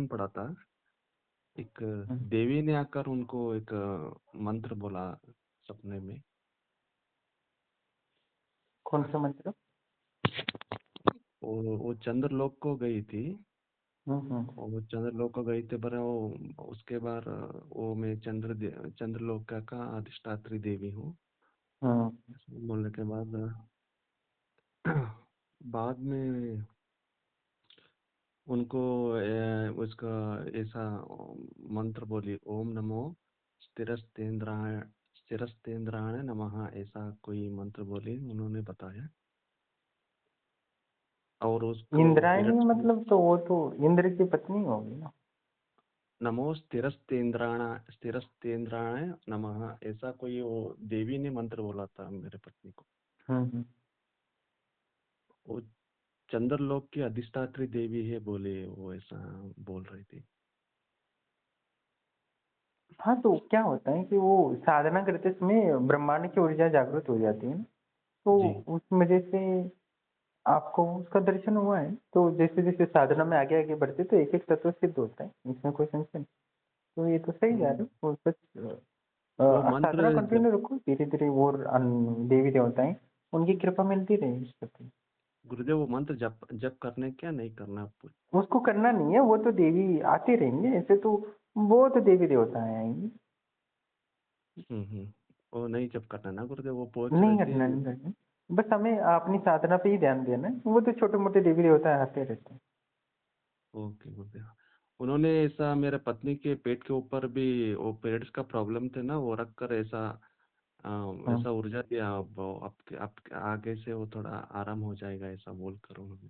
दर्शन पड़ा था। एक हम्म, देवी ने आकर उनको एक मंत्र बोला सपने में। कौन सा मंत्र? वो चंद्रलोक को गई थी। हम्म। वो चंद्रलोक को गई थी, पर वो उसके बाद वो मैं चंद्रलोक का अधिष्ठात्री देवी हूँ। हम्म। ऐसा बोलने के बाद बाद में उनको उसका ऐसा मंत्र बोली, ओम नमो स्थिरस्तेंद्राय स्थिरस्तेंद्राय नमः, ऐसा कोई मंत्र बोली उन्होंने बताया। और उसको इंद्रायणी पीरियड्स में मतलब तो वो तो इंद्र की पत्नी होगी ना। नमो स्थिरस्तेंद्राय नमः, ऐसा कोई वो देवी ने मंत्र बोला था मेरे पत्नी को। हम्म। वो चंद्रलोक की अधिष्ठात्री देवी है बोले, वो ऐसा बोल रही थी। हाँ, तो क्या होता है कि वो साधना करते समय ब्रह्मांड की ऊर्जा जागृत हो जाती है ना, तो जी। उस वजह से आपको उसका दर्शन हुआ है। तो जैसे जैसे साधना में आगे आगे बढ़ते तो एक एक तत्व सिद्ध होता है, इसमें कोई संशय नहीं। तो ये तो सही जा रहे हम्म, हो, वो बस वो साधना मंत्र जब कंटिन्यू रखो, धीरे धीरे और देवी देवताएं उनकी कृपा मिलती रहेगी इस प्रति। गुरुदेव, वो मंत्र जप जप करने क्या नहीं करना उसको करना नहीं है, वो तो देवी आते रहेंगे ऐसे तो, वो तो देवी देवताएं आएंगी। हम्म। वो नहीं जप करना ना गुरुदेव, वो पहुंच नहीं रहे करना, थे। नहीं करना, बस हमें अपनी साधना पे ही ध्यान देना है। वो तो छोटे मोटे देवी देवता आते रहते हैं। ओके गुरुदेव। उन्होंने ऐसा मेरे पत्नी के पेट के ऊपर भी वो पीरियड्स का प्रॉब्लम थे ना, वो रख कर ऐसा हम्म। ऐसा ऊर्जा दिया, वो आपके आगे से वो थोड़ा आराम हो जाएगा, ऐसा बोल कर उन्होंने।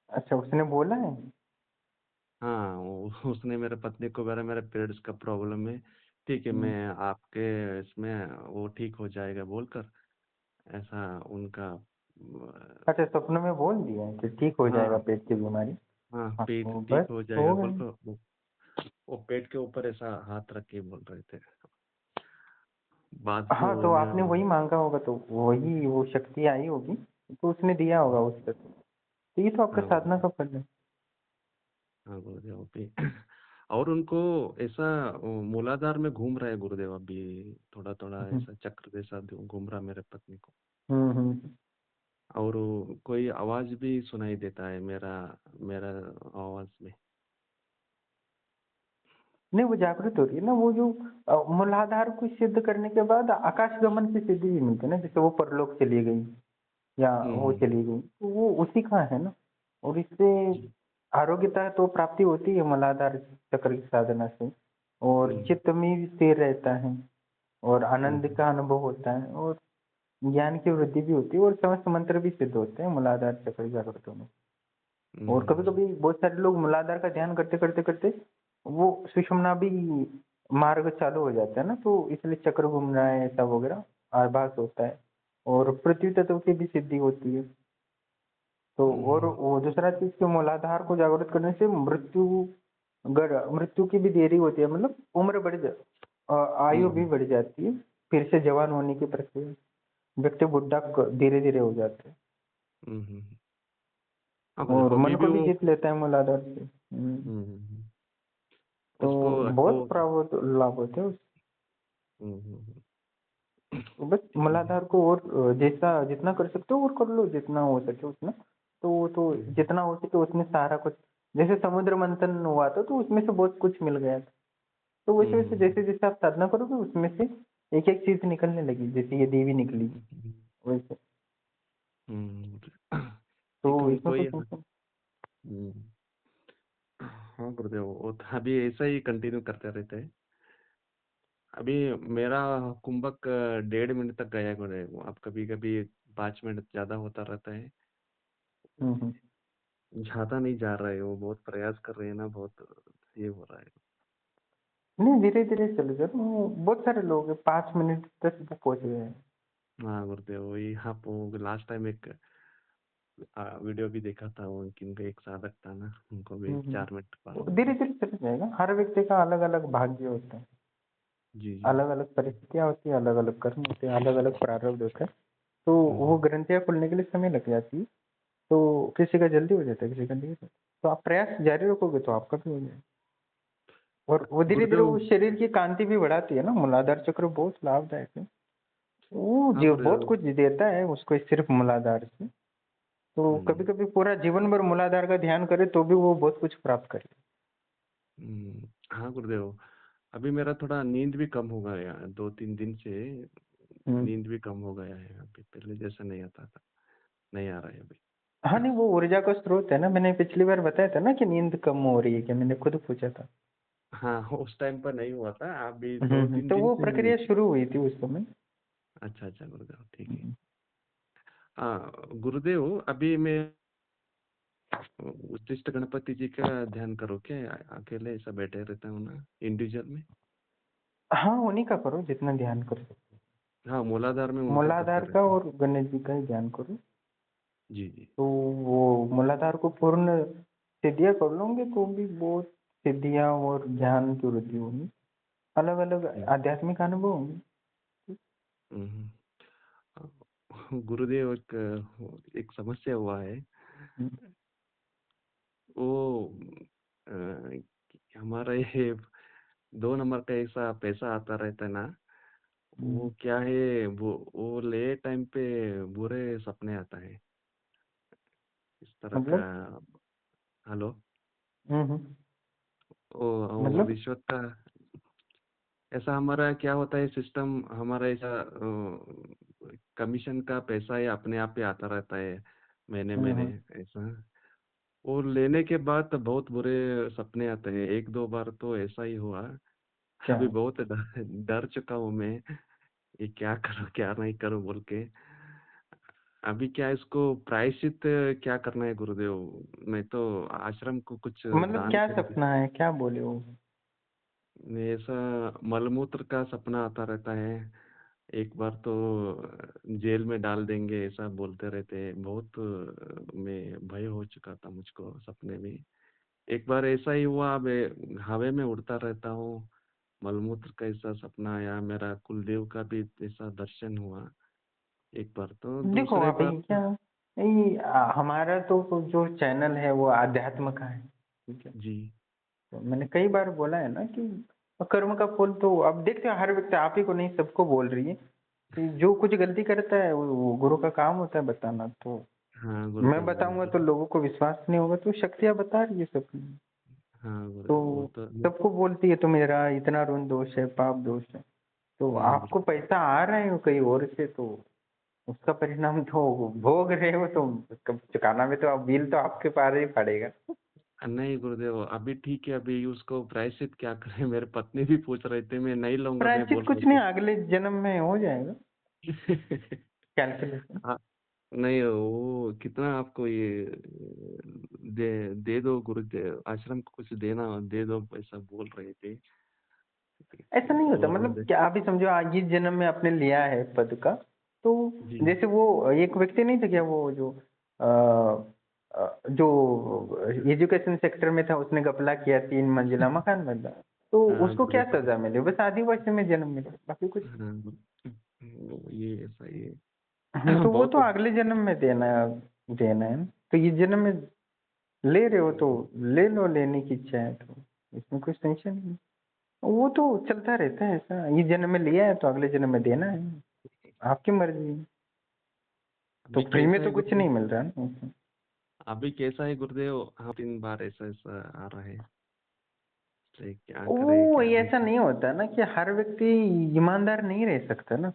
अच्छा, उसने बोला है? हाँ, उसने मेरे पत्नी को बोला मेरे पीरियड्स का प्रॉब्लम है, ठीक है हम्म। मैं आपके इसमें वो ठीक हो जाएगा बोलकर ऐसा उनका अच्छा, सपनों में बोल दिया है कि ठीक हो जाएगा हाँ पेट की बीमारी। हाँ, हाँ, पेट तो ठीक बस हो हो जाएगा गए। बोलकर वो पेट के ऊपर ऐसा हाथ रख के बोल रहे थे। बाद में हाँ, वो तो मैं आपने वही मांगा होगा तो वही वो शक्ति आई होगी, तो उसने दिया होगा उस तक। तो ये तो आपका हाँ साधना गुरुदेव। का फल है। हाँ गुरुदेव अभी और उनको ऐसा मूलाधार में घूम रहा है गुरुदेव, अभी थोड़ा थोड़ा हम्म। ऐसा चक्र जैसा घूम रहा मेरे पत्नी को। हम्म। और कोई आवाज भी सुनाई देता है मेरा मेरा आवाज में। नहीं, वो जागृत हो रही है ना, वो जो मूलाधार को सिद्ध करने के बाद आकाश गमन की सिद्धि भी मिलती है ना, जैसे वो परलोक चली गई या वो हम्म। चली गई, तो वो उसी का है ना। और इससे जी। आरोग्यता तो प्राप्ति होती है मूलाधार चक्र की साधना से, और हम्म। चित्त में भी स्थिर रहता है, और आनंद हम्म। का अनुभव होता है, और ज्ञान की वृद्धि भी होती है, और समस्त मंत्र भी सिद्ध होते हैं मूलाधार चक्र जागृत होने। और कभी हम्म। कभी बहुत सारे लोग मूलाधार का ध्यान करते करते करते वो सुषुम्ना भी मार्ग चालू हो जाता है ना, तो इसलिए चक्र घूम रहा है ऐसा वगैरह आभास होता है, और पृथ्वी तत्व की भी सिद्धि होती है। तो और हम्म। वो दूसरा चीज के मूलाधार को जागृत करने से मृत्यु की भी देरी होती है, मतलब उम्र आयु भी हम्म। बढ़ जाती है, फिर से जवान होने की प्रक्रिया, व्यक्ति बुढ़ा धीरे धीरे हो जाता है, हम्म। हाँ गुरुदेव, और अभी मन भी को भी वो जीत लेता है मूलाधार से। हम्म। तो उसको वो बहुत प्रावत लाभ होते हैं हम्म। उसको। बस मूलाधार को और जैसा जितना कर सकते हो और कर लो, जितना हो सके उतना। तो वो तो हम्म। जितना हो सके उसमें सारा कुछ, जैसे समुद्र मंथन हुआ था तो उसमें से बहुत कुछ मिल गया था। तो वैसे वैसे हम्म। जैसे जैसे आप साधना करोगे उसमें से एक एक चीज निकलने लगी, जैसे ये देवी निकली हम्म। वैसे। हम्म। तो एक इसमें उनको कोई ये समस्या हाँ गुरुदेव, वो तो अभी ऐसा ही कंटिन्यू करते रहते हैं। अभी मेरा कुंभक 1.5 मिनट तक गया है गुरुदेव, अब कभी कभी 5 मिनट ज्यादा होता रहता है। हम्म। ज्यादा नहीं जा रहा है, वो बहुत प्रयास कर रहे हैं ना, बहुत ये हो रहा है। नहीं, धीरे धीरे चलो जरा, वो बहुत सारे लोग हैं 5 मिनट तक वो पहुंच गए हैं। हाँ गुरुदेव, वही आप लास्ट टाइम एक वीडियो भी देखा था, वो किनको एक साधक था ना, उनको भी 4 मिनट पार तो हो धीरे गया। धीरे चल जाएगा, हर व्यक्ति का अलग अलग भाग्य होता है, जी जी। अलग अलग परिस्थितियां होती है, अलग अलग कर्म होते हैं, अलग अलग प्रारब्ध होता है। तो वो हम्म। ग्रंथियां खुलने के लिए समय लग जाती है, तो किसी का जल्दी हो जाता है, किसी का देर होता है। तो आप प्रयास जारी रखोगे तो आपका भी हो जाएगा। और वो धीरे-धीरे गुरुदेव। वो शरीर की कांति भी बढ़ाती है ना, मूलाधार चक्र बहुत लाभदायक है। वो हाँ जो बहुत गुरुदेव। कुछ देता है उसको सिर्फ मूलाधार से। तो हम्म, कभी-कभी पूरा जीवन भर मूलाधार का ध्यान करे तो भी वो बहुत कुछ प्राप्त करे। हाँ गुरुदेव। अभी मेरा थोड़ा नींद भी कम हो गया, 2-3 दिन से हुँ। नींद भी कम हो गया है। अभी पहले जैसा नहीं आता था, नहीं आ रहा है अभी। हाँ, नहीं वो ऊर्जा का स्रोत है ना, मैंने पिछली बार बताया था ना कि नींद कम हो रही है क्या? मैंने खुद पूछा था। हाँ, उस टाइम पर नहीं हुआ था, अभी हुँ, दो हुँ। तीन तो दिन वो से प्रक्रिया शुरू हुई थी उस समय। अच्छा अच्छा गुरुदेव, ठीक है। हुँ। हाँ गुरुदेव, अभी मैं उच्चिष्ट गणपति जी का ध्यान करो क्या? अकेले ऐसा बैठे रहता हूँ ना, इंडिविजुअल में। हाँ, उन्हीं का करो जितना ध्यान कर सकते हाँ, मूलाधार में हो। उनका करते मूलाधार का रहता हूँ। और गणेश जी का ही ध्यान करो। जी जी। तो वो मूलाधार को पूर्ण सिद्धियाँ कर लोगे तो भी बहुत सिद्धियाँ और ज्ञान की वृद्धि होगी। अलग-अलग हम्म, आध्यात्मिक अनुभव होंगे। हम्म। गुरुदेव, एक समस्या हुआ है। हुँ, वो अ, हमारा ये 2 नंबर का ऐसा पैसा आता रहता है ना, हुँ। वो क्या है, वो ले टाइम पे बुरे सपने आता है, इस तरह का। मतलब? हेलो। हुँ, हुँ। वो मतलब? रिश्वत का ऐसा हमारा क्या होता है सिस्टम, हमारा ऐसा कमीशन का पैसा ये अपने आप ही आता रहता है, महीने हुँ, महीने हुँ। ऐसा। और लेने के बाद तो बहुत बुरे सपने आते हैं, 1-2 बार तो ऐसा ही हुआ। क्या? अभी बहुत डर डर चुका हूँ मैं, ये क्या करूँ क्या नहीं करूँ बोल के। अभी क्या इसको प्रायश्चित क्या करना है गुरुदेव? मैं तो आश्रम को कुछ मतलब दान क्या कर दे। सपना है? क्या बोले वो? ऐसा मलमूत्र का सपना आता रहता है। एक बार तो जेल में डाल देंगे ऐसा बोलते रहते हैं, बहुत मैं भय हो चुका था मुझको सपने में। एक बार ऐसा ही हुआ, अब हवा में उड़ता रहता हूँ, मलमूत्र का ऐसा सपना आया, मेरा कुलदेव का भी ऐसा दर्शन हुआ एक बार, तो देखो दूसरे अभी बार क्या नहीं हमारा तो जो चैनल है वो अध्यात्म का है, ठीक है? जी तो मैंने कई बार बोला है ना कि कर्म का फल तो अब देखते हो हर व्यक्ति आप ही को नहीं सबको बोल रही है कि जो कुछ गलती करता है वो गुरु का काम होता है बताना। तो हाँ मैं गुरुदेव, वो बताऊंगा तो तो लोगों को विश्वास नहीं होगा तो शक्तियाँ बता रही है सब। हाँ तो गुरुदेव, वो तो सबको बोलती है तो मेरा इतना ऋण दोष है पाप दोष है। तो आपको गुरुदेव। पैसा आ रहा है कहीं और से तो उसका परिणाम तो भोग रहे हो तो कब चुकाना भी तो अब बिल तो आपके पार ही पड़ेगा। नहीं गुरुदेव, अभी ठीक है, अभी उसको प्रायश्चित क्या करें? मेरे पत्नी भी पूछ रहे थे, मैं नहीं लूंगा मैं प्रायश्चित बोल कुछ नहीं रहे अगले जन्म में हो जाएगा थे। कैलकुलेशन। हाँ, नहीं वो कितना आपको ये दे दे दो गुरुदेव, आश्रम को कुछ देना दे दो पैसा बोल रहे थे। ऐसा नहीं होता और मतलब क्या अभी समझो आज इस जन्म में आपने लिया है पद का तो जी जैसे वो एक व्यक्ति नहीं था क्या वो जो जो एजुकेशन सेक्टर में था उसने घपला किया 3 मंजिला मकान बना तो हाँ उसको क्या गुरुदेव। सजा मिली बस आदिवासी में जन्म मिला बाकी कुछ हाँ ये ऐसा ही है। तो वो बहुत तो अगले जन्म में देना है ना। तो इस जन्म में ले रहे हो तो ले लो लेने की इच्छा है तो इसमें कोई टेंशन नहीं। वो तो चलता रहता है ऐसा इस जन्म में लिया है तो अगले जन्म में देना है आपकी मर्जी है। तो अभी फ्री में कैसा तो है कुछ गुरुदेव? नहीं मिल रहा है ना। अभी कैसा है गुरुदेव? हाँ, 3 बार ऐसा ऐसा आ रहा है, इसलिए क्या करे वो क्या ये नहीं ऐसा करे। नहीं होता ना कि हर व्यक्ति ईमानदार नहीं रह सकता ना।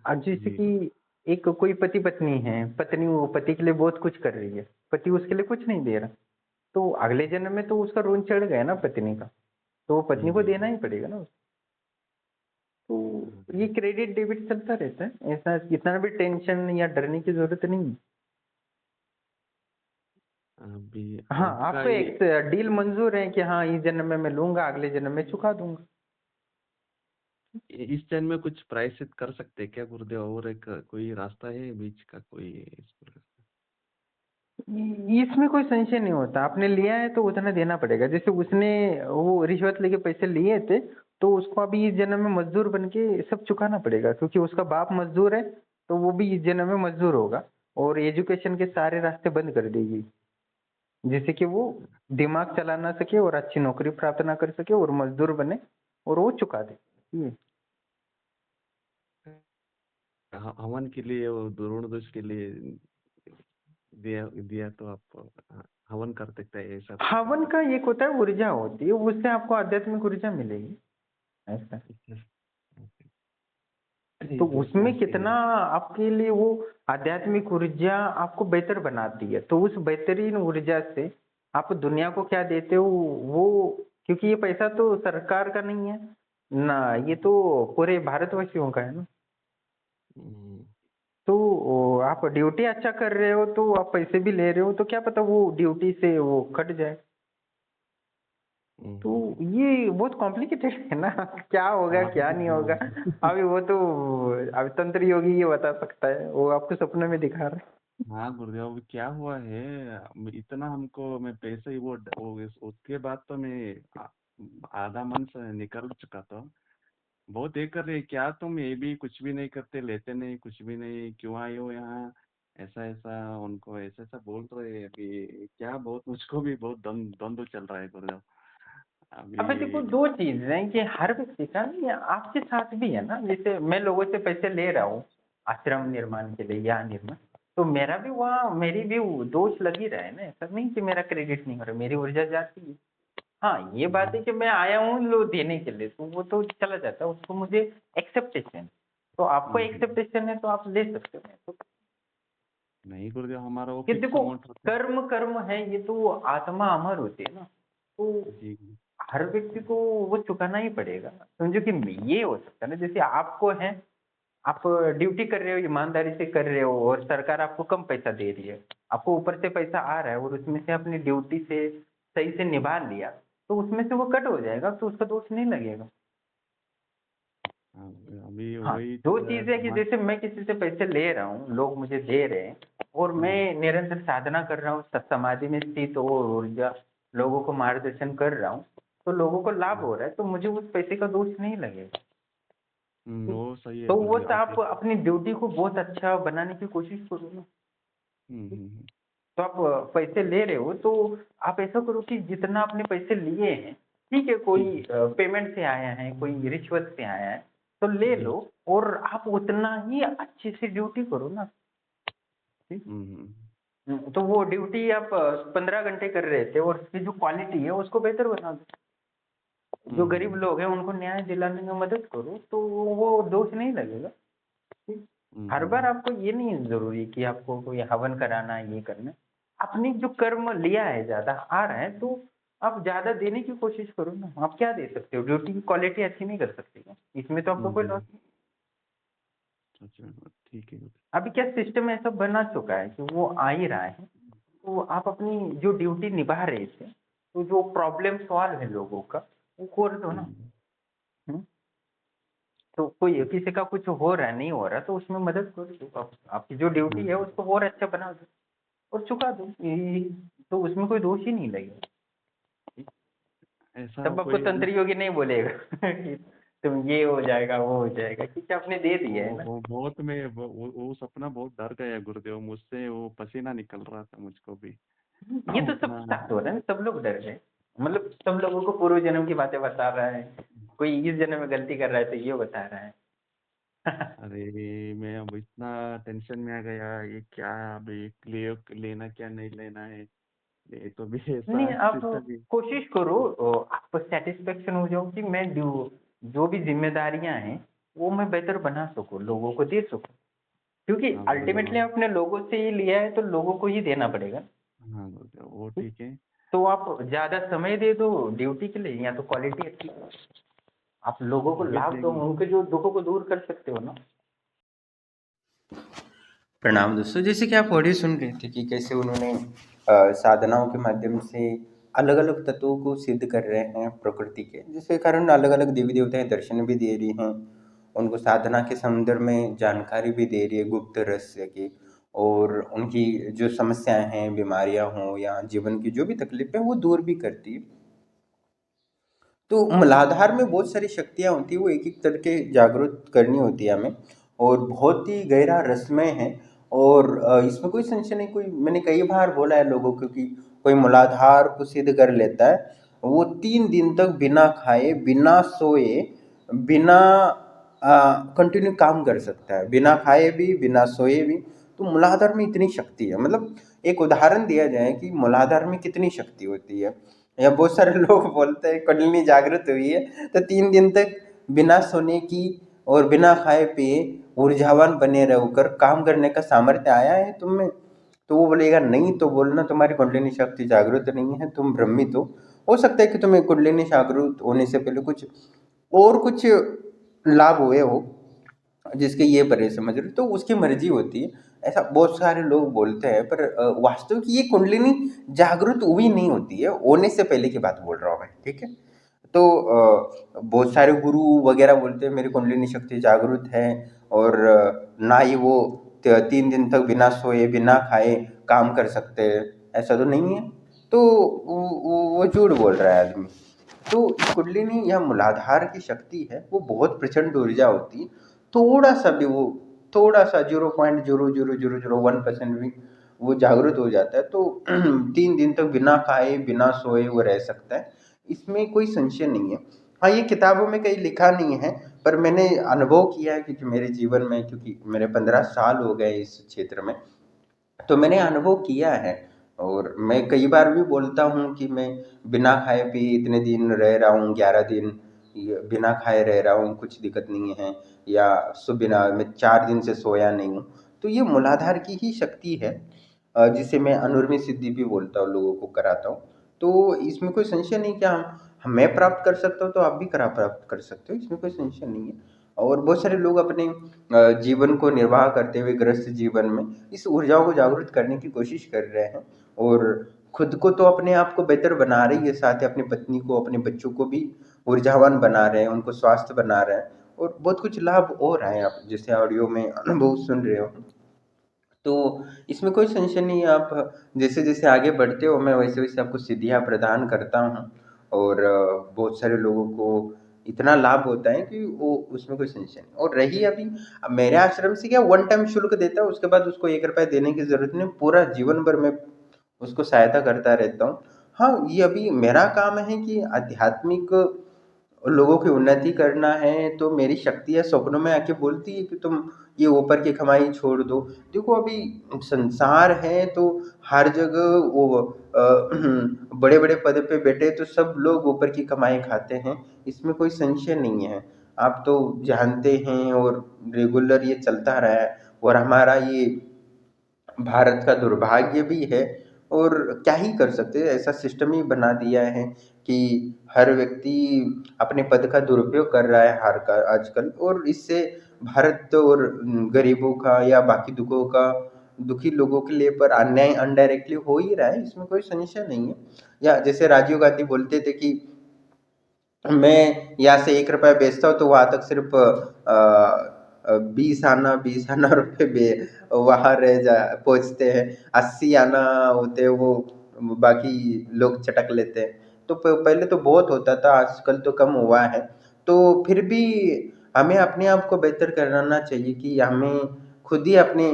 अब जैसे जी कि एक कोई पति पत्नी है पत्नी वो पति के लिए बहुत कुछ कर रही है पति उसके लिए कुछ नहीं दे रहा तो अगले जन्म में तो उसका ऋण चढ़ गया ना पत्नी का तो वो जी पत्नी को जी देना जी। ही पड़ेगा ना उसको। तो ये हाँ, क्रेडिट डेबिट चलता रहता है ऐसा इतना भी टेंशन या डरने की जरूरत नहीं है। अभी हाँ आपका आपको ये एक डील मंजूर है कि हाँ इस जन्म में मैं लूंगा अगले जन्म में चुका दूंगा। इस जन्म में कुछ प्रायश्चित कर सकते हैं क्या गुरुदेव? और एक कोई रास्ता है बीच का कोई इस पर? इसमें कोई संशय नहीं होता आपने लिया है तो उतना देना पड़ेगा जैसे उसने वो रिश्वत लेके पैसे लिए थे तो उसको अभी इस जन्म में मजदूर बन के सब चुकाना पड़ेगा क्योंकि उसका बाप मजदूर है तो वो भी इस जन्म में मजदूर होगा और एजुकेशन के सारे रास्ते बंद कर देगी। जिससे कि वो दिमाग चला ना सके और अच्छी नौकरी प्राप्त ना कर सके और मजदूर बने और वो चुका दे। ये हवन के लिए वो दुरुण दोष के लिए दिया दिया तो आप हवन कर सकते हैं, ऐसा कुछ हवन करके। का एक होता है ऊर्जा होती है, उससे आपको आध्यात्मिक ऊर्जा मिलेगी ऐसा। तो ठीक है, उसमें ओके। कितना आपके लिए वो आध्यात्मिक ऊर्जा आपको बेहतर बनाती है, तो उस बेहतरीन ऊर्जा से आप दुनिया को क्या देते हो वो, क्योंकि ये पैसा तो सरकार का नहीं है ना, ये तो पूरे भारतवासियों का है ना। हम्म, तो आप ड्यूटी अच्छा कर रहे हो तो आप पैसे भी ले रहे हो, तो क्या पता वो ड्यूटी से वो कट जाए। तो हम्म, ये बहुत कॉम्प्लिकेटेड है ना, क्या होगा हाँ क्या नहीं होगा। अभी वो तो अभी तंत्र योगी ये बता सकता है, वो आपको सपने में दिखा रहा है। हाँ गुरुदेव, अभी क्या हुआ है, इतना हमको मैं पैसे ही वो उसके बाद तो मैं आधा मन से निकल चुका था। बहुत ये कर रहे क्या तुम, ये भी कुछ भी नहीं करते, लेते नहीं कुछ भी नहीं, क्यों आए हो यहाँ, ऐसा ऐसा उनको ऐसा ऐसा बोल रहे अभी क्या, बहुत मुझको भी बहुत द्वंद्व चल रहा है गुरुदेव अबे देखो, अभी। दो चीज है कि हर व्यक्ति का नहीं, ये आपके साथ भी है ना, जैसे मैं लोगों से पैसे ले रहा हूँ आश्रम निर्माण के लिए या निर्माण, तो मेरा भी वहाँ मेरी भी वो दोष लग ही रहा है ना, ऐसा नहीं कि मेरा क्रेडिट नहीं हो रहा, मेरी ऊर्जा जाती है। हाँ ये बात है कि मैं आया हूँ लो देने के लिए, तो वो तो चला जाता है, उसको मुझे एक्सेप्टेशन, तो आपको एक्सेप्टेशन है तो आप ले सकते हो। तो नहीं गुरुदेव, हमारा वो ये फिक्स देखो, अमाउंट होता है। कर्म कर्म है, ये तो आत्मा अमर होती है ना, तो जी। हर व्यक्ति को वो चुकाना ही पड़ेगा। समझो कि ये हो सकता है ना, जैसे आपको है, आप ड्यूटी कर रहे हो, ईमानदारी से कर रहे हो और सरकार आपको कम पैसा दे रही है, आपको ऊपर से पैसा आ रहा है और उसमें से अपनी ड्यूटी से सही से निभा लिया, तो उसमें से वो कट हो जाएगा, तो उसका दोष नहीं लगेगा। हाँ, अभी हाँ, वही दो चल रहा है चीज है कि समाज। जैसे मैं किसी से पैसे ले रहा हूँ, लोग मुझे दे रहे हैं, और मैं हम्म, निरंतर साधना कर रहा हूँ, समाधि में स्थित और ऊर्जा लोगों को मार्गदर्शन कर रहा हूँ, तो लोगों को लाभ हो रहा है, तो मुझे उस पैसे का दोष नहीं लगेगा। वो सही है तो वो गुरुदेव, तो आप आप अपनी ड्यूटी को बहुत अच्छा बनाने की कोशिश करो ना। तो आप पैसे ले रहे हो तो आप ऐसा करो कि जितना आपने पैसे लिए हैं, ठीक है, ठीक कोई है। पेमेंट से आया है, कोई रिश्वत से आया है, तो ले जी। लो और आप उतना ही अच्छे से ड्यूटी करो ना। ठीक? हम्म, तो वो ड्यूटी आप 15 घंटे कर रहे थे और उसकी जो क्वालिटी है उसको बेहतर बना दो। जो गरीब हम्म, लोग हैं उनको न्याय दिलाने में मदद करो, तो वो दोष नहीं लगेगा। ठीक? हर बार हम्म, आपको ये नहीं जरूरी कि आपको कोई हवन कराना है, ये करना है। आपने जो कर्म लिया है, ज्यादा आ रहा है, तो आप ज्यादा देने की कोशिश करो ना। आप क्या दे सकते हो, ड्यूटी की क्वालिटी अच्छी नहीं कर सकते क्या, इसमें तो आपको कोई लॉस नहीं। अच्छा, ठीक है। अभी क्या सिस्टम ऐसा बना चुका है कि वो आ ही रहा है, तो आप अपनी जो ड्यूटी निभा रहे थे, तो जो प्रॉब्लम सॉल्व है लोगों का, वो कर दो ना। हम्म, हम्म? तो कोई किसी का कुछ हो रहा है, नहीं हो रहा, तो उसमें मदद कर दो आप, आपकी जो ड्यूटी है हम्म, उसको और अच्छा बना दो और चुका दो, तो उसमें कोई दोष ही नहीं लगेगा। ऐसा तब आपको कोई तंत्र योगी नहीं बोलेगा कि तुम ये हो जाएगा वो हो जाएगा, क्योंकि आपने दे दिया है ना। वो बहुत में वो सपना बहुत डर गया गुरुदेव मुझसे, वो पसीना निकल रहा था मुझको भी ये तो उतना। सबके साथ हो रहा है ना, सब लोग डर गए, मतलब सब लोगों को पूर्व जन्म की बातें बता रहा है, कोई इस जन्म में गलती कर रहा है तो ये बता रहा है। अरे मैं अब इतना टेंशन में आ गया, ये क्या अभी लेना क्या नहीं लेना है, ये तो भी नहीं, ऐसा आप सिस्टम भी। कोशिश करो, आप सेटिस्फेक्शन हो जाओ कि मैं जो भी जिम्मेदारियां हैं वो मैं बेहतर बना सकूं, लोगों को दे सकूं, क्योंकि हाँ गुरुदेव, अल्टीमेटली आपने लोगों से ही लिया है तो लोगों को ही देना पड़ेगा। हाँ गुरुदेव, वो ठीक? ठीक है। तो आप ज्यादा समय दे दो ड्यूटी के लिए, या तो क्वालिटी अच्छी करो। आप लोगों को अभी लाभ दो, देख। उनके जो दुखों को दूर कर सकते हो ना। प्रणाम दोस्तों, जैसे कि आप ऑडियो सुन रहे थे कि कैसे उन्होंने साधनाओं के माध्यम से अलग अलग तत्वों को सिद्ध कर रहे हैं प्रकृति के, जिसके कारण अलग अलग देवी देवताएं दर्शन भी दे रही हैं, उनको साधना के संदर्भ में जानकारी भी दे रही है गुप्त रहस्य की, और उनकी जो समस्याएं हैं, बीमारियां हों या जीवन की जो भी तकलीफें, वो दूर भी करती है। तो मूलाधार में बहुत सारी शक्तियाँ होती हैं, वो एक एक करके जागरूक करनी होती है हमें, और बहुत ही गहरा रसमय है। और इसमें कोई संशय नहीं, कोई मैंने कई बार बोला है लोगों को कि कोई मूलाधार को सिद्ध कर लेता है, वो 3 दिन तक बिना खाए, बिना सोए, बिना कंटिन्यू काम कर सकता है, बिना खाए भी, बिना सोए भी। तो मूलाधार में इतनी शक्ति है, मतलब एक उदाहरण दिया जाए कि मूलाधार में कितनी शक्ति होती है। या बहुत सारे लोग बोलते हैं कुंडलिनी जागृत हुई है तो 3 दिन तक बिना सोने की और बिना खाए पिए ऊर्जावान बने रहकर काम करने का सामर्थ्य आया है तुम में। तो वो बोलेगा नहीं, तो बोलना तुम्हारी कुंडलिनी शक्ति जागृत नहीं है, तुम भ्रमित हो सकता है कि तुम्हें कुंडलिनी जागृत होने से पहले कुछ लाभ हुए हो जिसके ये परे समझ रहे हो, तो उसकी मर्जी होती है। ऐसा बहुत सारे लोग बोलते हैं, पर वास्तविक ये कुंडलिनी जागृत हुई नहीं होती है, होने से पहले की बात बोल रहा हूँ मैं, ठीक है। तो बहुत सारे गुरु वगैरह बोलते हैं मेरी कुंडलिनी शक्ति जागृत है, और ना ही वो 3 दिन तक बिना सोए बिना खाए काम कर सकते हैं, ऐसा तो नहीं है। तो वो झूठ बोल रहा है आदमी। तो कुंडलिनी या मूलाधार की शक्ति है, वो बहुत प्रचंड ऊर्जा होती है। थोड़ा सा भी वो, थोड़ा सा 0.00001% भी वो जागृत हो जाता है तो 3 दिन तक बिना खाए बिना सोए वो रह सकता है, इसमें कोई संशय नहीं है। हाँ, ये किताबों में कहीं लिखा नहीं है, पर मैंने अनुभव किया है क्योंकि मेरे जीवन में, क्योंकि मेरे 15 साल हो गए इस क्षेत्र में, तो मैंने अनुभव किया है। और मैं कई बार भी बोलता हूँ कि मैं बिना खाए पिए इतने दिन रह रहा हूँ, 11 दिन बिना खाए रह रहा हूँ, कुछ दिक्कत नहीं है। या बिना मैं 4 दिन से सोया नहीं हूँ। तो ये मूलाधार की ही शक्ति है, जिसे मैं अनुर्मी सिद्धि भी बोलता हूँ, लोगों को कराता हूँ। तो इसमें कोई संशय नहीं कि मैं प्राप्त कर सकता हूँ तो आप भी करा प्राप्त कर सकते हो, इसमें कोई संशय नहीं है। और बहुत सारे लोग अपने जीवन को निर्वाह करते हुए ग्रस्त जीवन में इस ऊर्जाओं को जागृत करने की कोशिश कर रहे हैं, और खुद को तो अपने आप को बेहतर बना रही है, साथ ही अपनी पत्नी को, अपने बच्चों को भी ऊर्जावान बना रहे हैं, उनको स्वस्थ बना रहे हैं, और बहुत कुछ लाभ हो रहा है। आप जैसे ऑडियो में अनुभव सुन रहे हो, तो इसमें कोई संशय नहीं है। आप जैसे जैसे आगे बढ़ते हो, मैं वैसे वैसे आपको सिद्धियाँ प्रदान करता हूँ, और बहुत सारे लोगों को इतना लाभ होता है कि वो, उसमें कोई संशय नहीं। और रही अभी, अब मेरे आश्रम से क्या वन टाइम शुल्क देता है, उसके बाद उसको 1 रुपया देने की जरूरत नहीं, पूरा जीवन भर मैं उसको सहायता करता रहता हूँ। हाँ, ये अभी मेरा काम है कि आध्यात्मिक लोगों की उन्नति करना है, तो मेरी शक्तियाँ सपनों में आके बोलती है कि तुम ये ऊपर की कमाई छोड़ दो। देखो अभी संसार है तो हर जगह वो बड़े बड़े पद पे बैठे तो सब लोग ऊपर की कमाई खाते हैं, इसमें कोई संशय नहीं है। आप तो जानते हैं, और रेगुलर ये चलता रहा है, और हमारा ये भारत का दुर्भाग्य भी है। और क्या ही कर सकते हैं, ऐसा सिस्टम ही बना दिया है कि हर व्यक्ति अपने पद का दुरुपयोग कर रहा है हर का आजकल, और इससे भारत और गरीबों का या बाकी दुखी लोगों के लिए पर अन्याय अनडायरेक्टली हो ही रहा है, इसमें कोई संशय नहीं है। या जैसे राजीव गांधी बोलते थे कि मैं यहाँ से 1 रुपया बेचता हूँ तो वहाँ तक सिर्फ 20 आना रुपये वहाँ रह जा पहुँचते हैं, 80 आना होते हैं वो बाकी लोग चटक लेते हैं। तो पहले तो बहुत होता था, आजकल तो कम हुआ है। तो फिर भी हमें अपने आप को बेहतर करना चाहिए कि हमें खुद ही अपने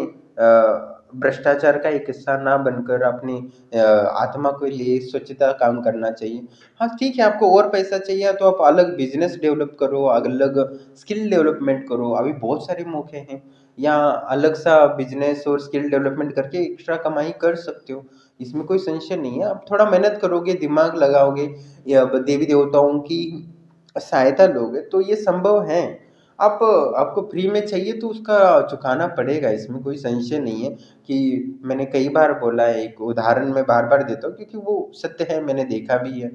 भ्रष्टाचार का एक हिस्सा ना बनकर अपनी आत्मा के लिए स्वच्छता काम करना चाहिए। हाँ ठीक है, आपको और पैसा चाहिए तो आप अलग बिजनेस डेवलप करो, अलग स्किल डेवलपमेंट करो, अभी बहुत सारे मौके हैं। या अलग सा बिजनेस और स्किल डेवलपमेंट करके एक्स्ट्रा कमाई कर सकते हो, इसमें कोई संशय नहीं है। आप थोड़ा मेहनत करोगे, दिमाग लगाओगे, या देवी देवताओं की सहायता लोगे तो ये संभव है। आप आपको फ्री में चाहिए तो उसका चुकाना पड़ेगा, इसमें कोई संशय नहीं है। कि मैंने कई बार बोला है, एक उदाहरण मैं बार बार देता हूँ क्योंकि वो सत्य है, मैंने देखा भी है।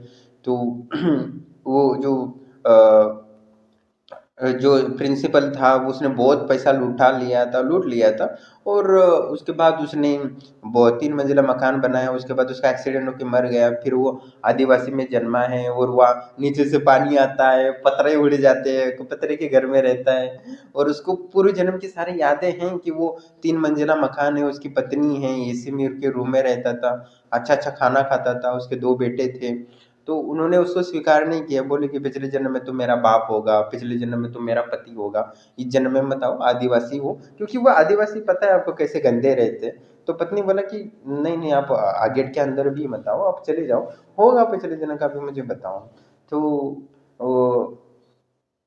तो वो जो प्रिंसिपल था उसने बहुत पैसा लूट लिया था, और उसके बाद उसने बहुत 3 मंजिला मकान बनाया, उसके बाद उसका एक्सीडेंट होकर मर गया। फिर वो आदिवासी में जन्मा है, और वहाँ नीचे से पानी आता है, पतरे उड़ जाते हैं, पतरे के घर में रहता है, और उसको पूर्व जन्म की सारी यादें हैं कि वो 3 मंजिला मकान है, उसकी पत्नी है, एसी में के रूम में रहता था, अच्छा अच्छा खाना खाता था, उसके 2 बेटे थे। तो उन्होंने उसको स्वीकार नहीं किया, बोले कि पिछले जन्म में तो मेरा बाप होगा, पिछले जन्म में तो मेरा पति होगा, इस जन्म में मत आओ, आदिवासी हो। क्योंकि वो आदिवासी पता है आपको कैसे गंदे रहते हैं, तो पत्नी बोला कि नहीं नहीं, आप गेट के अंदर भी मत आओ, आप चले जाओ, होगा पिछले जन्म का भी मुझे बताओ। तो वो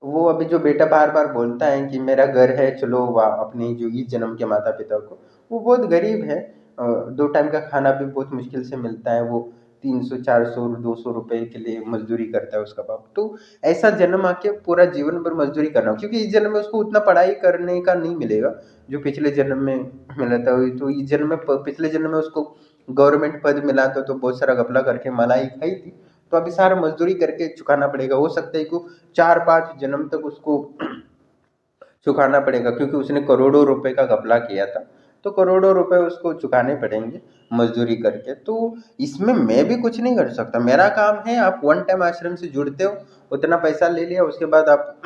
वो अभी जो बेटा बार बार बोलता है कि मेरा घर है, चलो अपने जो इस जन्म के माता पिता को, वो बहुत गरीब है। 2 टाइम का खाना भी बहुत मुश्किल से मिलता है। वो 300 400 200 रुपए के लिए मजदूरी करता है उसका बाप। तो ऐसा जन्म आके पूरा जीवन भर मजदूरी करना, क्योंकि इस जन्म में उसको उतना पढ़ाई करने का नहीं मिलेगा जो पिछले जन्म में मिला था। तो इस जन्म में पिछले जन्म में उसको गवर्नमेंट पद मिला था, तो बहुत सारा घपला करके मलाई खाई थी। तो अभी सारा मजदूरी करके चुकाना पड़ेगा। हो सकता है कि 4 5 जन्म तक उसको चुकाना पड़ेगा, क्योंकि उसने करोड़ों रुपए का घपला किया था। तो करोड़ों रुपए उसको चुकाने पड़ेंगे मजदूरी करके। तो इसमें मैं भी कुछ नहीं कर सकता। मेरा काम है, आप वन टाइम आश्रम से जुड़ते हो, उतना पैसा ले लिया, उसके बाद आप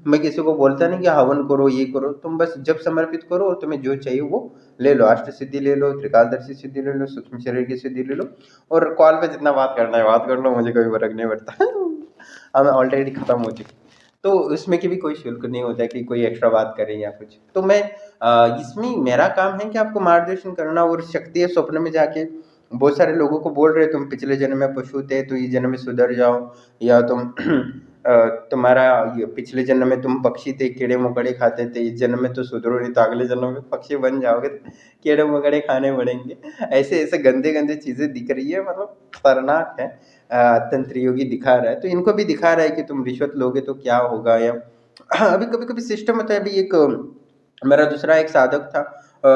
मैं किसी को बोलता नहीं कि हवन करो ये करो, तुम बस जब समर्पित करो और तुम्हें जो चाहिए वो ले लो। अष्ट सिद्धि ले लो, त्रिकालदर्शी सिद्धि ले लो, सूक्ष्म शरीर की सिद्धि ले लो, और कॉल पे जितना बात करना है बात कर लो, मुझे कोई फर्क नहीं पड़ता। अब ऑलरेडी खत्म हो चुकी। तो उसमें की भी कोई शुल्क नहीं होता है कि कोई एक्स्ट्रा बात करें या कुछ। तो मैं इसमें मेरा काम है कि आपको मार्गदर्शन करना, और शक्ति है स्वप्न में जाके बहुत सारे लोगों को बोल रहे तुम पिछले जन्म में पशु थे तो इस जन्म में सुधर जाओ, या तुम तुम्हारा ये पिछले जन्म में तुम पक्षी थे, कीड़े मकोड़े खाते थे, इस जन्म में तो सुधरो नहीं तो अगले जन्म में पक्षी बन जाओगे तो कीड़े मकोड़े खाने पड़ेंगे। ऐसे ऐसे गंदे गंदे चीजें दिख रही है, मतलब खतरनाक है। तंत्र योगी दिखा रहा है, तो इनको भी दिखा रहा है कि तुम रिश्वत लोगे तो क्या होगा। या अभी कभी कभी सिस्टम होता है। अभी एक मेरा दूसरा एक साधक था,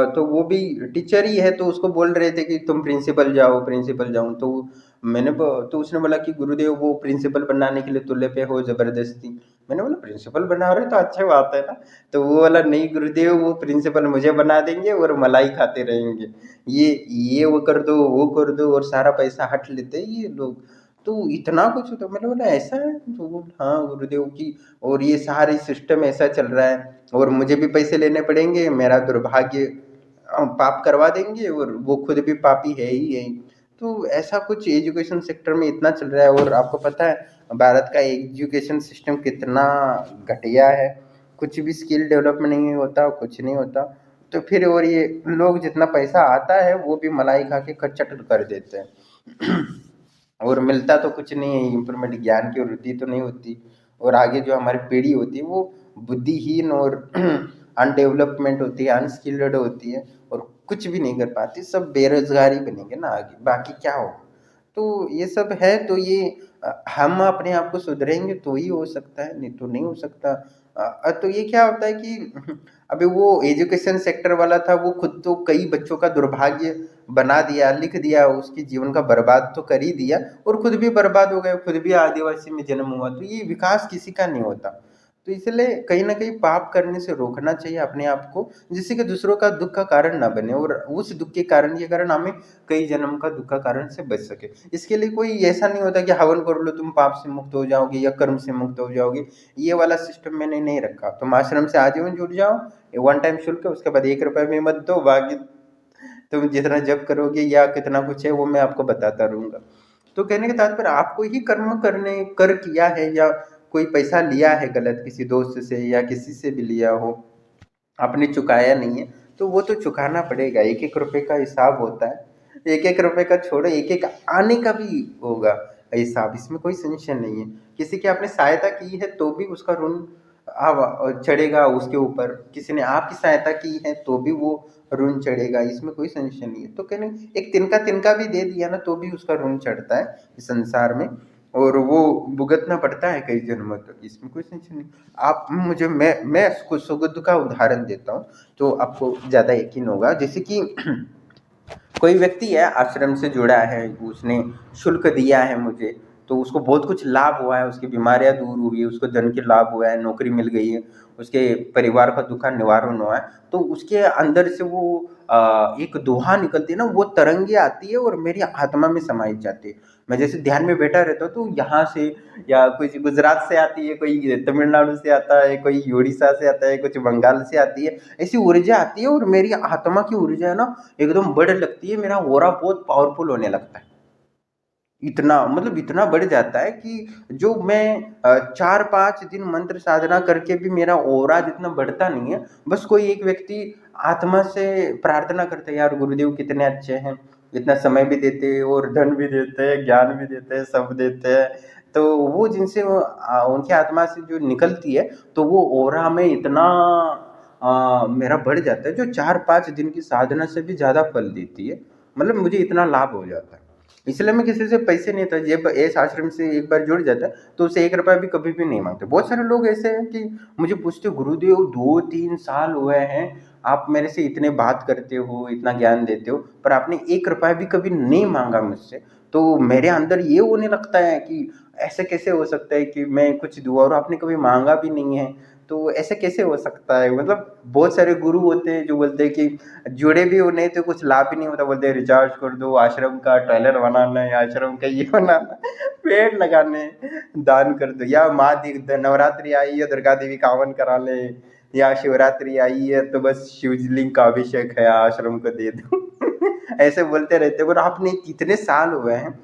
तो वो भी टीचर ही है, तो उसको बोल रहे थे कि तुम प्रिंसिपल जाओ प्रिंसिपल जाओ। तो तो उसने बोला कि गुरुदेव वो प्रिंसिपल बनाने के लिए तुल्ले पे हो जबरदस्ती। मैंने बोला प्रिंसिपल बना रहे तो अच्छी बात है ना। तो वो वाला नहीं गुरुदेव, वो प्रिंसिपल मुझे बना देंगे और मलाई खाते रहेंगे, ये वो कर दो वो कर दो, और सारा पैसा हट लेते हैं ये लोग। तो इतना कुछ होता। मैंने बोला ऐसा है, तो हाँ गुरुदेव की, और ये सारी सिस्टम ऐसा चल रहा है, और मुझे भी पैसे लेने पड़ेंगे, मेरा दुर्भाग्य पाप करवा देंगे, और वो खुद भी पापी है ही है। तो ऐसा कुछ एजुकेशन सेक्टर में इतना चल रहा है। और आपको पता है भारत का एजुकेशन सिस्टम कितना घटिया है, कुछ भी स्किल डेवलपमेंट नहीं होता, कुछ नहीं होता। तो फिर और ये लोग जितना पैसा आता है वो भी मलाई खा के खच्चट कर देते हैं। और मिलता तो कुछ नहीं है, इम्प्रूवमेंट ज्ञान की वृद्धि तो नहीं होती। और आगे जो हमारी पीढ़ी होती है वो बुद्धिहीन और अनडेवलपमेंट होती है, अनस्किल्ड होती है, और कुछ भी नहीं कर पाती, सब बेरोजगारी बनेंगे ना आगे, बाकी क्या होगा। तो ये सब है। तो ये हम अपने आप को सुधरेंगे तो ही हो सकता है, नहीं तो नहीं हो सकता। तो ये क्या होता है कि अभी वो एजुकेशन सेक्टर वाला था, वो खुद तो कई बच्चों का दुर्भाग्य बना दिया, लिख दिया, उसके जीवन का बर्बाद तो कर ही दिया, और खुद भी बर्बाद हो गए, खुद भी आदिवासी में जन्म हुआ। तो ये विकास किसी का नहीं होता। तो इसलिए कहीं ना कहीं पाप करने से रोकना चाहिए अपने आप को, जिससे कि दूसरों का दुख का कारण ना बने, और उस दुख के कारण हमें कई जन्म का दुख का कारण से बच सके। इसके लिए कोई ऐसा नहीं होता कि हवन कर लो तुम पाप से मुक्त हो जाओगे या कर्म से मुक्त हो जाओगे, ये वाला सिस्टम मैंने नहीं रखा। तुम आश्रम से आजीवन जुड़ जाओ, वन टाइम शुल्क है, उसके बाद 1 रुपए भी मत दो, बाकी तुम जितना जप करोगे या कितना कुछ है वो मैं आपको बताता रहूंगा। तो कहने का तात्पर्य आपको ही कर्म करने कर किया है, या कोई पैसा लिया है गलत किसी दोस्त से या किसी से भी लिया हो, आपने चुकाया नहीं है, तो वो तो चुकाना पड़ेगा। 1 1 रुपए का हिसाब होता है। 1 1 रुपए का छोड़ो, एक एक आने का भी होगा हिसाब, इसमें कोई संशय नहीं है। किसी की आपने सहायता की है तो भी उसका ऋण चढ़ेगा उसके ऊपर, किसी ने आपकी सहायता की है तो भी वो ऋण चढ़ेगा, इसमें कोई संशय नहीं है। तो कहने एक तिनका तिनका भी दे दिया ना तो भी उसका ऋण चढ़ता है इस संसार में, और वो भुगतना पड़ता है कई जन्मों तक, इसमें कोई संशय नहीं। आप मुझे मैं कुछ सुगुद का उदाहरण देता हूँ तो आपको ज़्यादा यकीन होगा। जैसे कि कोई व्यक्ति है, आश्रम से जुड़ा है, उसने शुल्क दिया है मुझे, तो उसको बहुत कुछ लाभ हुआ है, उसकी बीमारियां दूर हुई है, उसको धन के लाभ हुआ है, नौकरी मिल गई है, उसके परिवार का दुख का निवारण हुआ है। तो उसके अंदर से वो एक दोहा निकलती है ना, वो तरंगे आती है और मेरी आत्मा में समाई जाती है। मैं जैसे ध्यान में बैठा रहता हूँ तो यहाँ से, या कोई गुजरात से आती है, कोई तमिलनाडु से आता है, कोई उड़ीसा से आता है, कुछ बंगाल से आती है, ऐसी ऊर्जा आती है, और मेरी आत्मा की ऊर्जा है ना एकदम बढ़ लगती है, मेरा ऑरा बहुत पावरफुल होने लगता है। इतना मतलब इतना बढ़ जाता है कि जो मैं 4-5 दिन मंत्र साधना करके भी मेरा ऑरा जितना बढ़ता नहीं है। बस कोई एक व्यक्ति आत्मा से प्रार्थना करता है, यार गुरुदेव कितने अच्छे हैं, इतना समय भी देते हैं और धन भी देते हैं, ज्ञान भी देते हैं, सब देते हैं। तो वो जिनसे उनकी आत्मा से जो निकलती है, तो वो ऑरा में इतना मेरा बढ़ जाता है, जो 4-5 दिन की साधना से भी ज़्यादा फल देती है। मतलब मुझे इतना लाभ हो जाता है। इसलिए मैं किसी से पैसे नहीं लेता। ये इस आश्रम से एक बार जुड़ जाता है तो उसे 1 रुपया भी कभी भी नहीं माँगते। बहुत सारे लोग ऐसे हैं कि मुझे पूछते, गुरुदेव 2-3 साल हुए हैं, आप मेरे से इतने बात करते हो, इतना ज्ञान देते हो, पर आपने 1 रुपया भी कभी नहीं माँगा मुझसे। तो मेरे अंदर ये होने लगता है कि ऐसे कैसे हो सकता है कि मैं कुछ दूँ और आपने कभी माँगा भी नहीं है, तो ऐसे कैसे हो सकता है? मतलब बहुत सारे गुरु होते हैं जो बोलते हैं कि जुड़े भी हो नहीं तो कुछ लाभ भी नहीं होता, बोलते हैं रिचार्ज कर दो, आश्रम का टॉयलेट बनाना है, आश्रम का ये बनाना है, पेड़ लगाने हैं, दान कर दो, या नवरात्रि आई है दुर्गा देवी का हवन करा ले, या शिवरात्रि आई है तो बस शिवलिंग का अभिषेक है आश्रम को दे दो। ऐसे बोलते रहते, पर आपने कितने साल हुए हैं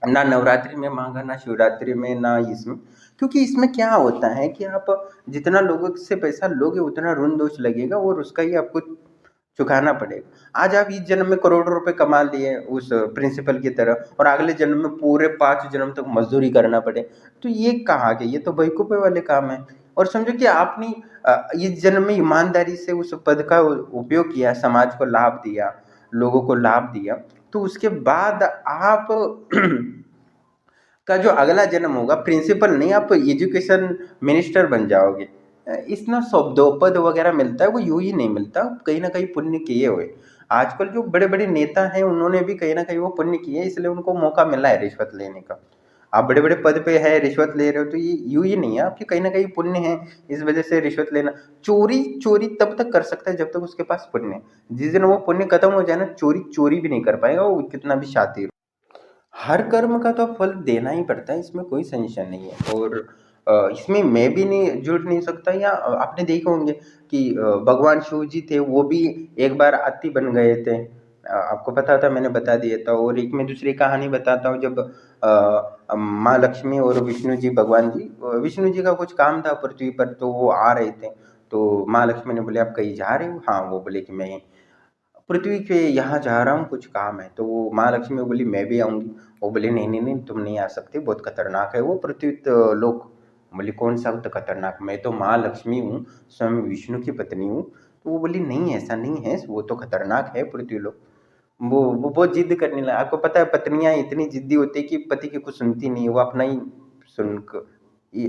ना नवरात्रि में मांगा, ना शिवरात्रि में, ना इसमें। क्योंकि इसमें क्या होता है कि आप जितना लोगों से पैसा लोगे उतना ऋण दोष लगेगा और उसका ही आपको चुकाना पड़ेगा। आज आप इस जन्म में करोड़ों रुपए कमा लिए उस प्रिंसिपल की तरह, और अगले जन्म में पूरे 5 जन्म तक मजदूरी करना पड़े, तो ये कहाँ के, ये तो बेवकूफ़ी वाले काम है। और समझो कि आपने इस जन्म में ईमानदारी से उस पद का उपयोग किया, समाज को लाभ दिया, लोगों को लाभ दिया, तो उसके बाद आप का जो अगला जन्म होगा प्रिंसिपल नहीं, आप एजुकेशन मिनिस्टर बन जाओगे। इसमें शब्दोपद वगैरह मिलता है, वो यूं ही नहीं मिलता, कहीं ना कहीं पुण्य किए हुए। आजकल जो बड़े बड़े नेता हैं उन्होंने भी कहीं ना कहीं वो पुण्य किए, इसलिए उनको मौका मिला है रिश्वत लेने का। आप बड़े बड़े पद पे है, रिश्वत ले रहे हो, तो ये यूं ही नहीं है, आपकी कहीं ना कहीं पुण्य है, इस वजह से रिश्वत लेना। चोरी चोरी तब तक कर सकता है जब तक उसके पास पुण्य है। जिस दिन वो पुण्य खत्म हो जाए ना, चोरी चोरी भी नहीं कर पाएगा, वो कितना भी शातिर। हर कर्म का तो फल देना ही पड़ता है, इसमें कोई संशय नहीं है। और इसमें मैं भी नहीं जुड़ नहीं सकता, या आपने देखे होंगे कि भगवान शिव जी थे, वो भी एक बार हाथी बन गए थे। आपको पता था, मैंने बता दिया था। और एक मैं दूसरी कहानी बताता हूँ, जब माँ लक्ष्मी और विष्णु जी, भगवान जी, विष्णु जी का कुछ काम था पृथ्वी पर, तो वो आ रहे थे। तो माँ लक्ष्मी ने बोले, आप कहीं जा रहे हो? हाँ, वो बोले कि मैं पृथ्वी पे यहाँ जा रहा हूँ, कुछ काम है। तो वो माँ लक्ष्मी बोली, मैं भी आऊँगी। वो बोले, नहीं नहीं नहीं, तुम नहीं आ सकते, बहुत खतरनाक है वो पृथ्वी लोक। बोली, कौन सा तो खतरनाक? मैं तो माँ लक्ष्मी हूँ, स्वयं विष्णु की पत्नी हूँ। तो वो बोली, नहीं ऐसा नहीं है, वो तो खतरनाक है पृथ्वी लोक। वो बहुत जिद करने लगा। आपको पता है पत्नियां इतनी जिद्दी होती है कि पति की कुछ सुनती नहीं है, वो अपना ही सुन ये।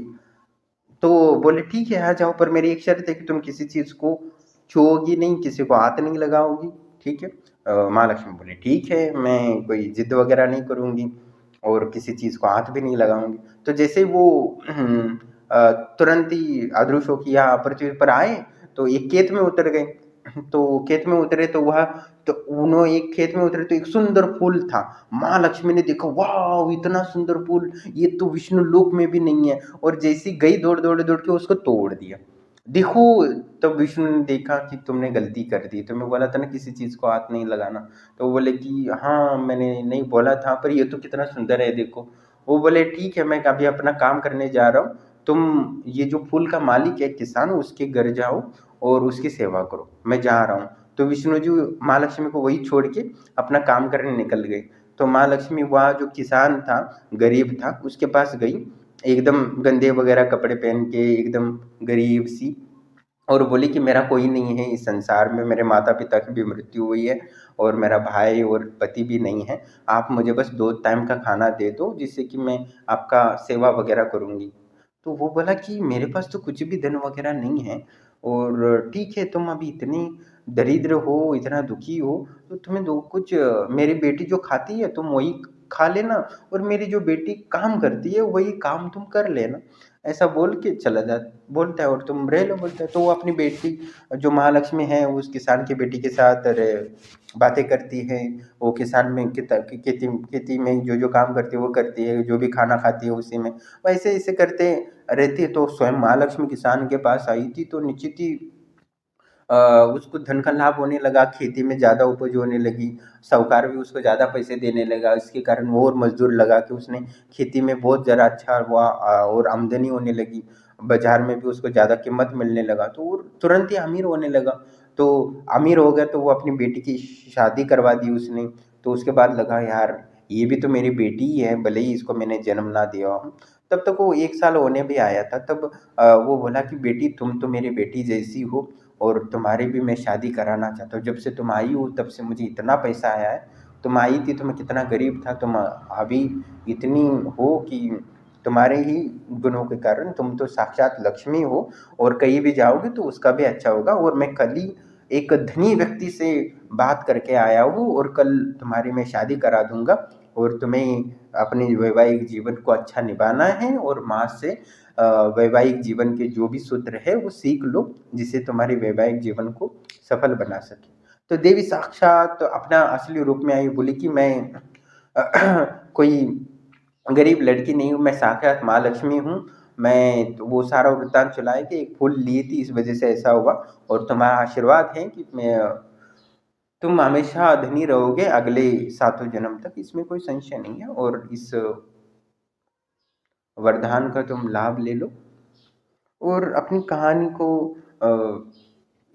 तो बोले, ठीक है आ जाओ, पर मेरी एक शर्त है कि तुम किसी चीज़ को छुओगी नहीं, किसी को हाथ नहीं लगाओगी, ठीक है? माँ लक्ष्मी बोली, ठीक है, मैं कोई जिद वगैरह नहीं करूँगी और किसी चीज़ को हाथ भी नहीं लगाऊंगी। तो जैसे ही वो तुरंत ही अदृश्य होकर यहाँ पृथ्वी पर आए, तो एक खेत में उतर गए। तो खेत में उतरे तो वह, तो उन्होंने एक खेत में उतरे तो एक सुंदर फूल था। माँ लक्ष्मी ने देखा, वाह इतना सुंदर फूल, ये तो विष्णु लोक में भी नहीं है। और जैसी गई दौड़ दौड़ दौड़ के उसको तोड़ दिया। देखो, तब विष्णु ने देखा कि तुमने गलती कर दी, तुम्हें बोला था ना किसी चीज को हाथ नहीं लगाना। तो वो बोले कि हाँ मैंने नहीं बोला था, पर ये तो कितना सुंदर है देखो। वो बोले, ठीक है, मैं अभी अपना काम करने जा रहा हूँ, तुम ये जो फूल का मालिक है किसान, उसके घर जाओ और उसकी सेवा करो, मैं जा रहा हूँ। तो विष्णु जी माँ लक्ष्मी को वही छोड़ के अपना काम करने निकल गए। तो माँ लक्ष्मी वहाँ जो किसान था, गरीब था, उसके पास गई, एकदम गंदे वगैरह कपड़े पहन के, एकदम गरीब सी, और बोली कि मेरा कोई नहीं है इस संसार में, मेरे माता पिता की भी मृत्यु हुई है और मेरा भाई और पति भी नहीं है। आप मुझे बस 2 टाइम का खाना दे दो, जिससे कि मैं आपका सेवा वगैरह करूँगी। तो वो बोला कि मेरे पास तो कुछ भी धन वगैरह नहीं है, और ठीक है तुम अभी इतनी दरिद्र हो, इतना दुखी हो, तो तुम्हें दो कुछ, मेरी बेटी जो खाती है तुम वही खा लेना, और मेरी जो बेटी काम करती है वही काम तुम कर लेना। ऐसा बोल के चला जा बोलता है, और तुम रह लो, बोलता है। तो वो अपनी बेटी जो महालक्ष्मी है उस किसान की बेटी के साथ बातें करती है। वो किसान में खेती खेती में जो जो काम करती है वो करती है, जो भी खाना खाती है उसी में, वैसे ऐसे करते रहती है। तो स्वयं महालक्ष्मी किसान के पास आई थी, तो निश्चित ही उसको धन का लाभ होने लगा, खेती में ज़्यादा उपज होने लगी, साहूकार भी उसको ज़्यादा पैसे देने लगा, इसके कारण वो और मजदूर लगा के उसने खेती में बहुत ज़्यादा अच्छा हुआ, और आमदनी होने लगी, बाजार में भी उसको ज़्यादा कीमत मिलने लगा, तो वो तुरंत ही अमीर होने लगा। तो अमीर हो गया तो वो अपनी बेटी की शादी करवा दी उसने। तो उसके बाद लगा यार ये भी तो मेरी बेटी ही है, भले ही इसको मैंने जन्म ना दिया हो। तब तक वो 1 साल होने भी आया था, तब वो बोला कि बेटी तुम तो मेरी बेटी जैसी हो, और तुम्हारी भी मैं शादी कराना चाहता हूँ। जब से तुम आई हो तब से मुझे इतना पैसा आया है, तुम आई थी तो मैं कितना गरीब था, तुम अभी इतनी हो कि तुम्हारे ही गुणों के कारण तुम तो साक्षात लक्ष्मी हो, और कहीं भी जाओगे तो उसका भी अच्छा होगा। और मैं कल ही एक धनी व्यक्ति से बात करके आया हूँ, और कल तुम्हारी मैं शादी करा दूंगा, और तुम्हें अपने वैवाहिक जीवन को अच्छा निभाना है, और माँ से वैवाहिक जीवन के जो भी सूत्र है वो सीख लो, जिससे तुम्हारे वैवाहिक जीवन को सफल बना सके। तो देवी साक्षात अपना असली रूप में आई, बोली कि मैं कोई गरीब लड़की नहीं हूँ, मैं साक्षात माँ लक्ष्मी हूँ। मैं तो वो सारा वृत्तांत चलाया कि एक फूल ली थी, इस वजह से ऐसा हुआ, और तुम्हारा आशीर्वाद है कि मैं तुम हमेशा धनी रहोगे अगले 7 जन्म तक, इसमें कोई संशय नहीं है। और इस वरदान का तुम लाभ ले लो। और अपनी कहानी को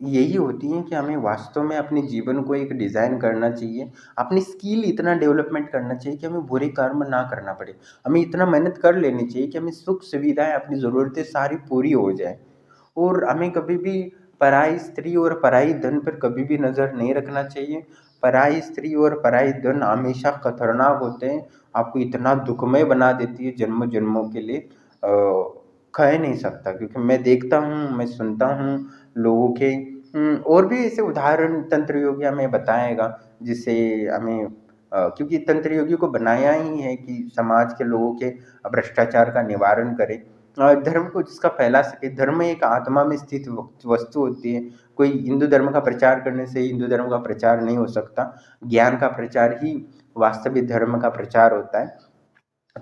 यही होती है कि हमें वास्तव में अपने जीवन को एक डिज़ाइन करना चाहिए, अपनी स्किल इतना डेवलपमेंट करना चाहिए कि हमें बुरे कर्म ना करना पड़े, हमें इतना मेहनत कर लेनी चाहिए कि हमें सुख सुविधाएं, अपनी ज़रूरतें सारी पूरी हो जाए। और हमें कभी भी पराई स्त्री और पराई धन पर कभी भी नज़र नहीं रखना चाहिए। पराई स्त्री और पराई धन हमेशा खतरनाक होते हैं, आपको इतना दुखमय बना देती है जन्मों जन्मों के लिए, कह नहीं सकता। क्योंकि मैं देखता हूँ, मैं सुनता हूँ लोगों के, और भी ऐसे उदाहरण तंत्र योगी हमें बताएगा, जिससे हमें क्योंकि तंत्र योगी को बनाया ही है कि समाज के लोगों के भ्रष्टाचार का निवारण करे, धर्म को जिसका फैला सके। धर्म एक आत्मा में स्थित वस्तु होती है, कोई हिंदू धर्म का प्रचार करने से हिंदू धर्म का प्रचार नहीं हो सकता, ज्ञान का प्रचार ही वास्तविक धर्म का प्रचार होता है।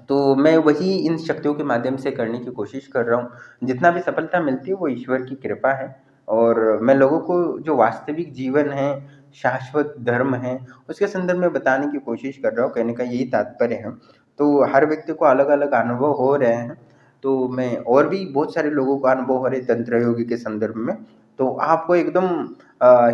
तो मैं वही इन शक्तियों के माध्यम से करने की कोशिश कर रहा हूँ, जितना भी सफलता मिलती है वो ईश्वर की कृपा है। और मैं लोगों को जो वास्तविक जीवन है, शाश्वत धर्म है, उसके संदर्भ में बताने की कोशिश कर रहा हूँ, कहने का यही तात्पर्य है। तो हर व्यक्ति को अलग अलग अनुभव हो रहे हैं, तो मैं और भी बहुत सारे लोगों को अनुभव हो रहे तंत्र योगी के संदर्भ में, तो आपको एकदम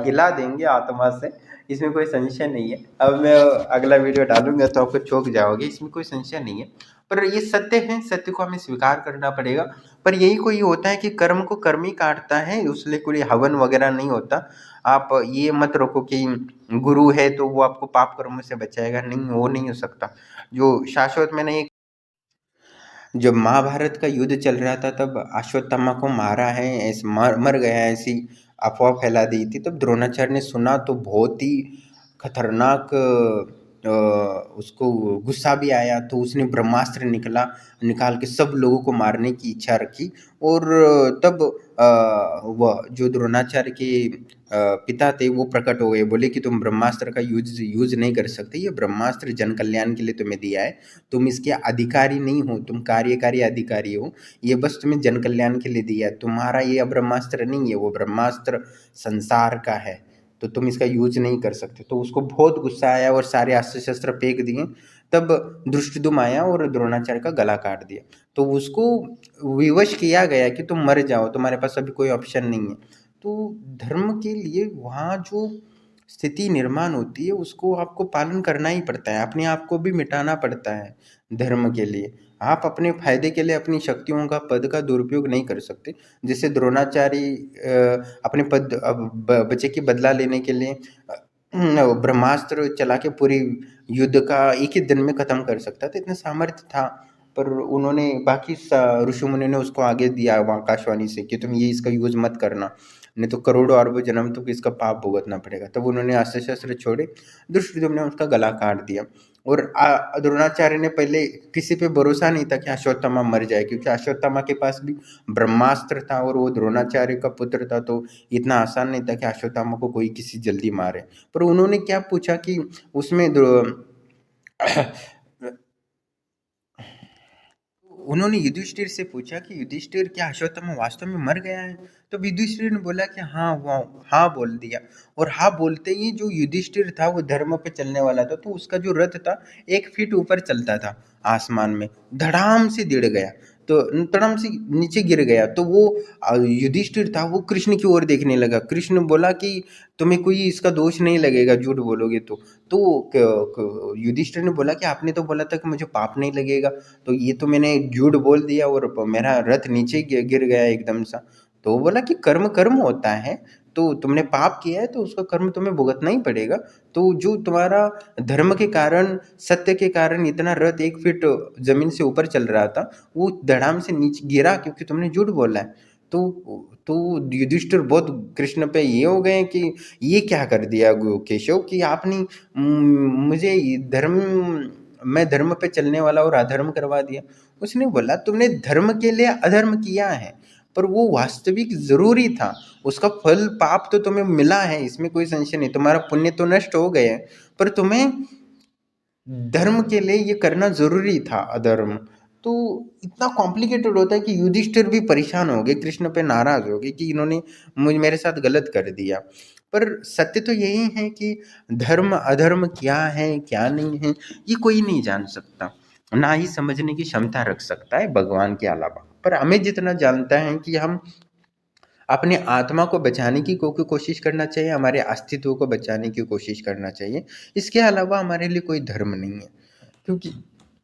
हिला देंगे आत्मा से, इसमें कोई संशय नहीं है। अब मैं अगला वीडियो डालूंगा तो आपको चौंक जाओगे, इसमें कोई संशय नहीं है। पर ये सत्य है, सत्य को हमें स्वीकार करना पड़ेगा। पर यही कोई होता है कि कर्म को कर्म ही काटता है, उसलिए कोई हवन वगैरह नहीं होता। आप ये मत रखो कि गुरु है तो वो आपको पाप कर्मों से बचाएगा, नहीं, वो नहीं हो सकता। जो शाश्वत, मैंने एक, जब महाभारत का युद्ध चल रहा था तब अश्वत्थामा को मारा है, ऐसे मर गया है, ऐसी अफवाह फैला दी थी। तब द्रोणाचार्य ने सुना तो बहुत ही खतरनाक उसको गुस्सा भी आया, तो उसने ब्रह्मास्त्र निकाल के सब लोगों को मारने की इच्छा रखी। और तब वह जो द्रोणाचार्य के पिता थे वो प्रकट हो गए, बोले कि तुम ब्रह्मास्त्र का यूज नहीं कर सकते, ये ब्रह्मास्त्र जन कल्याण के लिए तुम्हें दिया है, तुम इसके अधिकारी नहीं हो, तुम कार्यकारी अधिकारी हो, ये बस तुम्हें जन कल्याण के लिए दिया है, तुम्हारा ये ब्रह्मास्त्र नहीं है, वो ब्रह्मास्त्र संसार का है, तो तुम इसका यूज नहीं कर सकते। तो उसको बहुत गुस्सा आया और सारे अस्त्र शस्त्र फेंक दिए। तब धृष्टद्युम्न आया और द्रोणाचार्य का गला काट दिया। तो उसको विवश किया गया कि तुम मर जाओ, तुम्हारे पास अभी कोई ऑप्शन नहीं है। तो धर्म के लिए वहाँ जो स्थिति निर्माण होती है उसको आपको पालन करना ही पड़ता है, अपने आप को भी मिटाना पड़ता है धर्म के लिए। आप अपने फायदे के लिए अपनी शक्तियों का, पद का दुरुपयोग नहीं कर सकते। जैसे द्रोणाचार्य अपने पद बच्चे की बदला लेने के लिए ब्रह्मास्त्र चला के पूरी युद्ध का एक ही दिन में खत्म कर सकता था, इतना सामर्थ्य था। पर उन्होंने बाकी ऋषि मुनि ने उसको आगे दिया आकाशवाणी से कि तुम ये इसका यूज मत करना, नहीं तो करोड़ों अरबों जन्म तक इसका पाप भुगतना पड़ेगा। तब उन्होंने अस्त्र शस्त्र छोड़े, धृष्टद्युम्न ने उसका गला काट दिया। और द्रोणाचार्य ने पहले किसी पे भरोसा नहीं था कि अश्वत्थामा मर जाए, क्योंकि अश्वत्थामा के पास भी ब्रह्मास्त्र था और वो द्रोणाचार्य का पुत्र था, तो इतना आसान नहीं था कि अश्वत्थामा को कोई किसी जल्दी मारे। पर उन्होंने क्या पूछा कि उसमें उन्होंने युधिष्ठिर से पूछा कि युधिष्ठिर, क्या अश्वत्थामा वास्तव में मर गया है? तो युधिष्ठिर ने बोला कि हाँ, वो हाँ बोल दिया। और हाँ बोलते ही जो युधिष्ठिर था वो धर्म पे चलने वाला था, तो उसका जो रथ था 1 फीट ऊपर चलता था आसमान में, धड़ाम से गिर गया, तो धड़ाम से नीचे गिर गया। तो वो युधिष्ठिर था वो कृष्ण की ओर देखने लगा। कृष्ण बोला कि तुम्हें कोई इसका दोष नहीं लगेगा झूठ बोलोगे तो युधिष्ठिर ने बोला कि आपने तो बोला था कि मुझे पाप नहीं लगेगा, तो ये तो मैंने झूठ बोल दिया और मेरा रथ नीचे गिर गया एकदम सा। तो वो बोला कि कर्म कर्म होता है, तो तुमने पाप किया है तो उसका कर्म तुम्हें भुगतना ही पड़ेगा। तो जो तुम्हारा धर्म के कारण, सत्य के कारण इतना रथ 1 फीट जमीन से ऊपर चल रहा था, वो धड़ाम से नीचे गिरा क्योंकि तुमने झूठ बोला है। तो युधिष्ठिर बहुत कृष्ण पे ये हो गए कि ये क्या कर दिया केशव कि आपने मुझे मैं धर्म पे चलने वाला और अधर्म करवा दिया। उसने बोला तुमने धर्म के लिए अधर्म किया है, पर वो वास्तविक जरूरी था, उसका फल पाप तो तुम्हें मिला है, इसमें कोई संशय नहीं, तुम्हारा पुण्य तो नष्ट हो गए, पर तुम्हें धर्म के लिए ये करना जरूरी था अधर्म। तो इतना कॉम्प्लिकेटेड होता है कि युधिष्ठिर भी परेशान हो गए, कृष्ण पे नाराज हो गए कि इन्होंने मेरे साथ गलत कर दिया। पर सत्य तो यही है कि धर्म अधर्म क्या है क्या नहीं है ये कोई नहीं जान सकता, ना ही समझने की क्षमता रख सकता है भगवान के अलावा। पर हमें जितना जानता है कि हम अपने आत्मा को बचाने की कोशिश करना चाहिए, हमारे अस्तित्व को बचाने की कोशिश करना चाहिए, इसके अलावा हमारे लिए कोई धर्म नहीं है। क्योंकि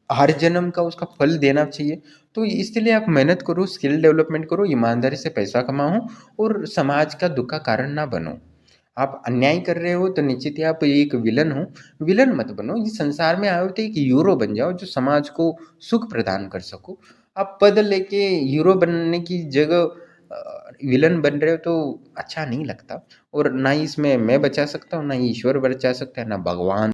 हर जन्म का उसका फल देना चाहिए, तो इसलिए आप मेहनत करो, स्किल डेवलपमेंट करो, ईमानदारी से पैसा कमाओ और समाज का दुख का कारण ना बनो। आप अन्याय कर रहे हो तो निश्चित ही आप एक विलन हो, विलन मत बनो। इस संसार में आए हो तो एक हीरो बन जाओ जो समाज को सुख प्रदान कर सको। आप पद लेके हीरो बनने की जगह विलन बन रहे हो तो अच्छा नहीं लगता, और ना ही इसमें मैं बचा सकता हूँ, ना ही ईश्वर बचा सकता है, ना भगवान।